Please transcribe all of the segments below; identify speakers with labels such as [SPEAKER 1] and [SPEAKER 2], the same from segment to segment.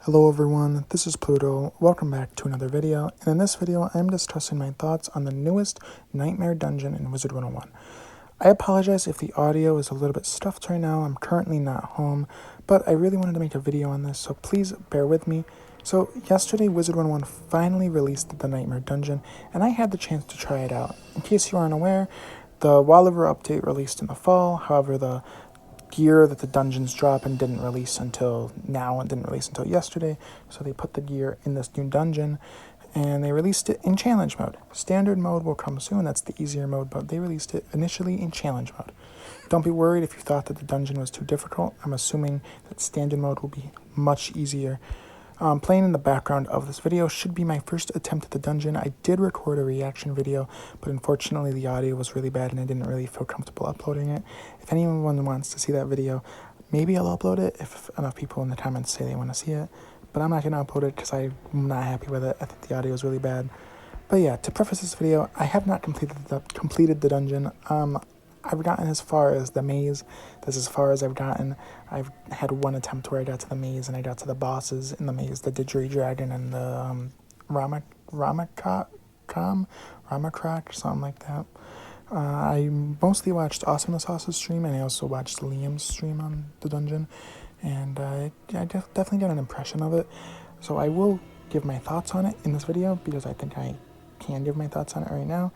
[SPEAKER 1] Hello everyone, this is Pluto. Welcome back to another video, and in this video I'm discussing my thoughts on the newest Nightmare Dungeon in Wizard101. I apologize if the audio is a little bit stuffed right now. I'm currently not home, but I really wanted to make a video on this, so please bear with me. So yesterday Wizard101 finally released the Nightmare Dungeon, and I had the chance to try it out. In case you aren't aware, the Walliver update released in the fall, however the gear that the dungeons drop and didn't release until now and didn't release until yesterday, so they put the gear in this new dungeon and they released it in challenge mode. Standard mode will come soon, that's the easier mode, but they released it initially in challenge mode. Don't be worried if you thought that the dungeon was too difficult. I'm assuming that standard mode will be much easier. Playing in the background of this video should be my first attempt at the dungeon. I did record a reaction video, but unfortunately the audio was really bad and I didn't really feel comfortable uploading it. If anyone wants to see that video, maybe I'll upload it if enough people in the comments say they want to see it. But I'm not going to upload it because I'm not happy with it. I think the audio is really bad. But yeah, to preface this video, I have not completed the dungeon. I've gotten as far as the maze. That's as far as I've gotten. I've had one attempt where I got to the maze and I got to the bosses in the maze, the Didgeridoo and the Ramakroc, or something like that. I mostly watched Awesome the Sauce's stream, and I also watched Liam's stream on the dungeon, and I definitely got an impression of it. So I will give my thoughts on it in this video because I think I can give my thoughts on it right now.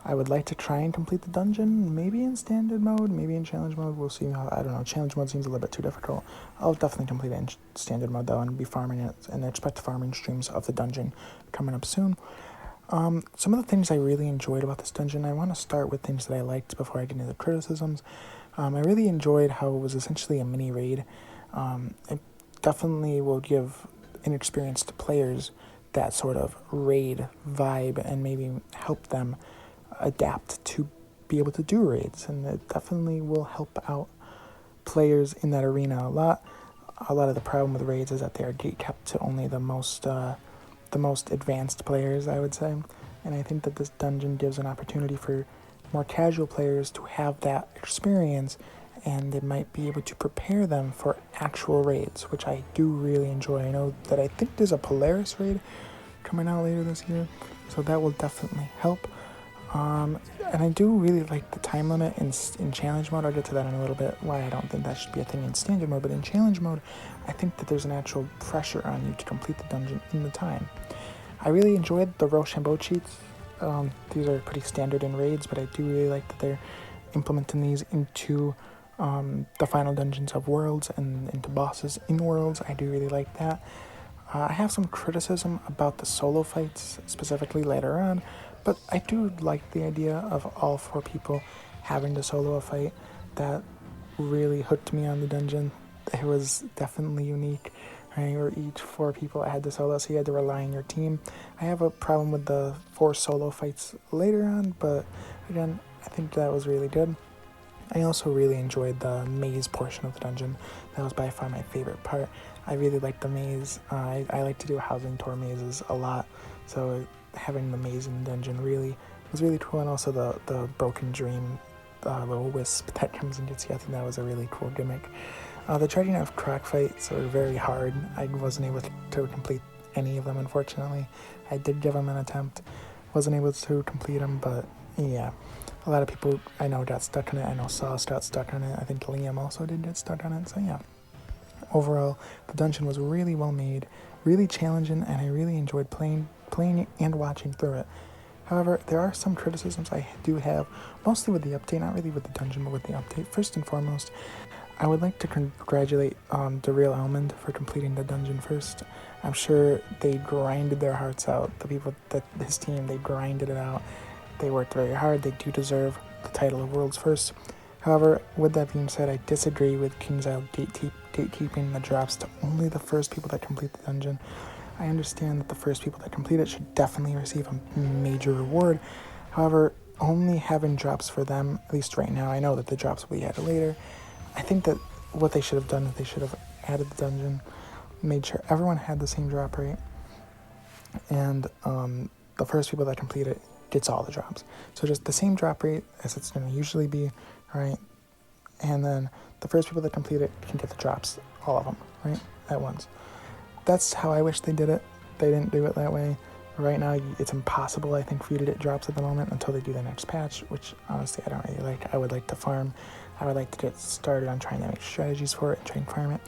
[SPEAKER 1] I would like to try and complete the dungeon, maybe in standard mode, maybe in challenge mode. We'll see how, I don't know, challenge mode seems a little bit too difficult. I'll definitely complete it in standard mode though and be farming it, and expect farming streams of the dungeon coming up soon. Some of the things I really enjoyed about this dungeon, I want to start with things that I liked before I get into the criticisms. I really enjoyed how it was essentially a mini raid. It definitely will give inexperienced players that sort of raid vibe and maybe help them adapt to be able to do raids, and it definitely will help out players in that arena a lot. A lot of the problem with raids is that they are gatekept to only the most advanced players, I would say, and I think that this dungeon gives an opportunity for more casual players to have that experience, and it might be able to prepare them for actual raids, which I do really enjoy. I know that I think there's a Polaris raid coming out later this year, so that will definitely help. And I do really like the time limit in challenge mode. I'll get to that in a little bit, why I don't think that should be a thing in standard mode, but in challenge mode, I think that there's an actual pressure on you to complete the dungeon in the time. I really enjoyed the Rochambeau cheats. These are pretty standard in raids, but I do really like that they're implementing these into the final dungeons of Worlds and into bosses in Worlds. I do really like that. I have some criticism about the solo fights, specifically later on, but I do like the idea of all 4 people having to solo a fight. That really hooked me on the dungeon. It was definitely unique, right? Where each 4 people had to solo, so you had to rely on your team. I have a problem with the 4 solo fights later on, but again, I think that was really good. I also really enjoyed the maze portion of the dungeon. That was by far my favorite part. I really like the maze. I like to do housing tour mazes a lot, so having the maze in the dungeon was really cool. And also the broken dream, little wisp that comes and gets you. I think that was a really cool gimmick. The Dragon of Croc fights are very hard. I wasn't able to complete any of them, unfortunately. I did give them an attempt, wasn't able to complete them, but yeah. A lot of people I know got stuck on it. I know Sauce got stuck on it. I think Liam also did get stuck on it, so yeah. Overall, the dungeon was really well made, really challenging, and I really enjoyed playing it and watching through it. However, there are some criticisms I do have, mostly with the update, not really with the dungeon, but with the update. First and foremost, I would like to congratulate The Real Almond for completing the dungeon first. I'm sure they grinded their hearts out. The people, his team, they grinded it out. They worked very hard. They do deserve the title of World's First. However, with that being said, I disagree with King's Isle gatekeeping the drops to only the first people that complete the dungeon. I understand that the first people that complete it should definitely receive a major reward. However, only having drops for them, at least right now, I know that the drops will be added later. I think that what they should have done is they should have added the dungeon, made sure everyone had the same drop rate, and the first people that complete it gets all the drops. So just the same drop rate as it's going to usually be, right? And then the first people that complete it can get the drops, all of them, right, at once. that's how I wish they did it. They didn't do it that way. Right now, it's impossible, I think, for you to get drops at the moment until they do the next patch, which honestly I don't really like. I would like to farm. I would like to get started on trying to make strategies for it and try and farm it,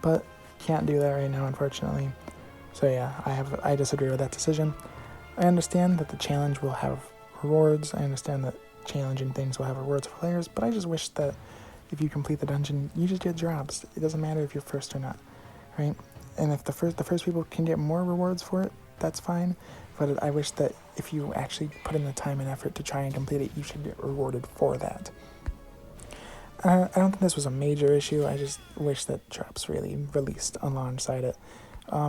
[SPEAKER 1] but can't do that right now, unfortunately. So yeah, I disagree with that decision. I understand that the challenge will have rewards. I understand that challenging things will have rewards for players, but I just wish that if you complete the dungeon, you just get drops. It doesn't matter if you're first or not, right? And if the first people can get more rewards for it, that's fine. But I wish that if you actually put in the time and effort to try and complete it, you should get rewarded for that. I don't think this was a major issue. I just wish that drops really released alongside it.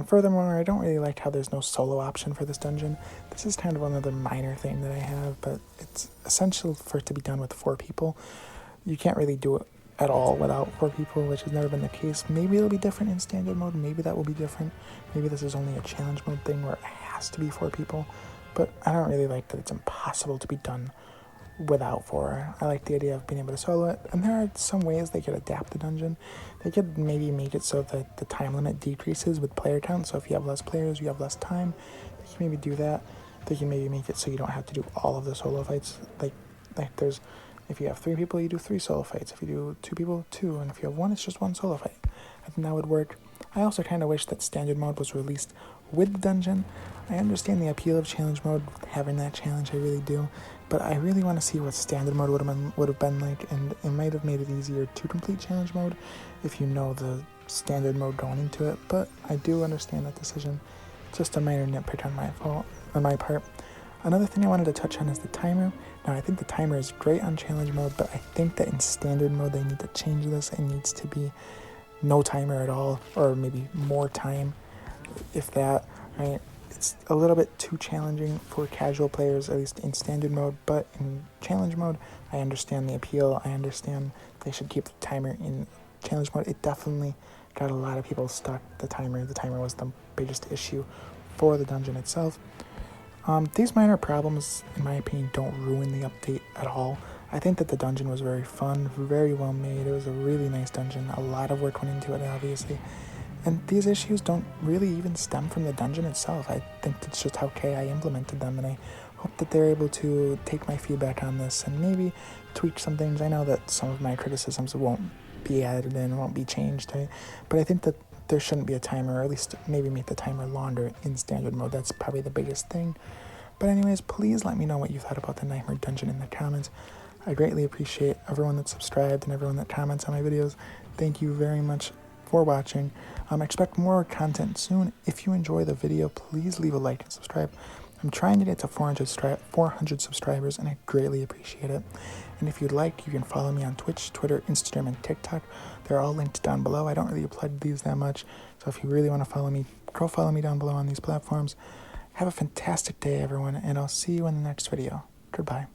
[SPEAKER 1] Furthermore, I don't really like how there's no solo option for this dungeon. This is kind of another minor thing that I have, but it's essential for it to be done with 4 people. You can't really do it at all without 4 people, which has never been the case. Maybe it'll be different in standard mode. Maybe that will be different. Maybe this is only a challenge mode thing where it has to be 4 people. But I don't really like that it's impossible to be done without 4. I like the idea of being able to solo it, and there are some ways they could adapt the dungeon. They could maybe make it so that the time limit decreases with player count, so if you have less players, you have less time. They can maybe do that. They can maybe make it so you don't have to do all of the solo fights. Like there's, if you have 3 people, you do 3 solo fights. If you do 2 people, 2, and if you have 1, it's just 1 solo fight. I think that would work. I also kind of wish that standard mode was released with the dungeon. I understand the appeal of challenge mode, having that challenge, I really do. But I really want to see what standard mode would have been like, and it might have made it easier to complete challenge mode if you know the standard mode going into it. But I do understand that decision. Just a minor nitpick on my part. Another thing I wanted to touch on is the timer. Now, I think the timer is great on challenge mode, but I think that in standard mode they need to change this. It needs to be no timer at all, or maybe more time, if that, right? It's a little bit too challenging for casual players, at least in standard mode, but in challenge mode, I understand the appeal. I understand they should keep the timer in challenge mode. It definitely got a lot of people stuck, the timer. The timer was the biggest issue for the dungeon itself. These minor problems, in my opinion, don't ruin the update at all. I think that the dungeon was very fun, very well made. It was a really nice dungeon. A lot of work went into it, obviously. And these issues don't really even stem from the dungeon itself. I think it's just how KI implemented them, and I hope that they're able to take my feedback on this and maybe tweak some things. I know that some of my criticisms won't be added in, won't be changed, right? But I think that there shouldn't be a timer, or at least maybe make the timer longer in standard mode. That's probably the biggest thing. But anyways, please let me know what you thought about the Nightmare Dungeon in the comments. I greatly appreciate everyone that subscribed and everyone that comments on my videos. Thank you very much for watching. Expect more content soon. If you enjoy the video, please leave a like and subscribe. I'm trying to get to 400 subscribers, and I greatly appreciate it. And if you'd like, you can follow me on Twitch, Twitter, Instagram, and TikTok. They're all linked down below. I don't really upload these that much, so if you really want to follow me, go follow me down below on these platforms. Have a fantastic day, everyone, and I'll see you in the next video. Goodbye.